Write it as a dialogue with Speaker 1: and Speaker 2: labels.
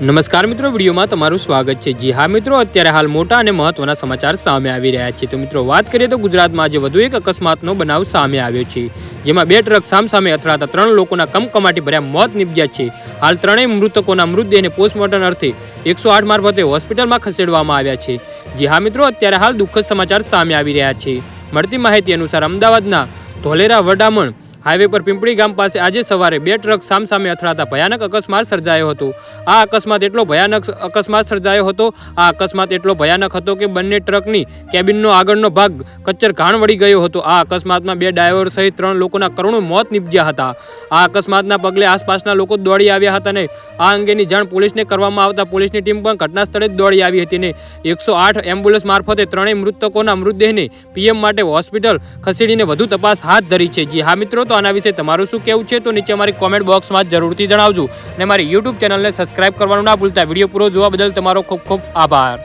Speaker 1: નમસ્કાર મિત્રો, વિડીયોમાં તમારું સ્વાગત છે। જી હા મિત્રો, અત્યારે હાલ મોટા અને મહત્વના સમાચાર સામે આવી રહ્યા છે। તો મિત્રો વાત કરીએ તો ગુજરાતમાં આજે વધુ એક અકસ્માતનો બનાવ સામે આવ્યો છે, જેમાં બે ટ્રક સામસામે અથડાતા 3 લોકોના કમકમાટી ભર્યા મોત નીપજ્યા છે। હાલ ત્રણેય મૃતકોના મૃતદેહને પોસ્ટમોર્ટમ અર્થે 108 મારફતે હોસ્પિટલમાં ખસેડવામાં આવ્યા છે। જી હા મિત્રો, અત્યારે હાલ દુઃખદ સમાચાર સામે આવી રહ્યા છે। મળતી માહિતી અનુસાર અમદાવાદના ધોલેરા વડામણ હાઈવે પર પિંપળી ગામ પાસે આજે સવારે બે ટ્રક સામસામે અથડાતા ભયાનક અકસ્માત સર્જાયો હતો। આ અકસ્માત એટલો ભયાનક હતો કે બંને ટ્રકની કેબિનનો આગળનો ભાગ કચ્ચર ઘાણ વળી ગયો હતો। આ અકસ્માતમાં બે ડ્રાઈવર સહિત 3 લોકોના કરુણ મોત નીપજ્યા હતા। આ અકસ્માતના પગલે આસપાસના લોકો દોડી આવ્યા હતા અને આ અંગેની જાણ પોલીસને કરવામાં આવતા પોલીસની ટીમ પણ ઘટના સ્થળે જ દોડી આવી હતી અને 108 એમ્બ્યુલન્સ મારફતે ત્રણેય મૃતકોના મૃતદેહને પીએમ માટે હોસ્પિટલ ખસેડીને વધુ તપાસ હાથ ધરી છે। જી હા મિત્રો, તો આના વિશે તમારું શું કહેવું છે તો નીચે અમારી કોમેન્ટ બોક્સમાં જરૂરથી જણાવજો અને મારી યુટ્યુબ ચેનલને સબસ્ક્રાઇબ કરવાનું ના ભૂલતા। વિડીયો પૂરો જોવા બદલ તમારો ખૂબ ખૂબ આભાર।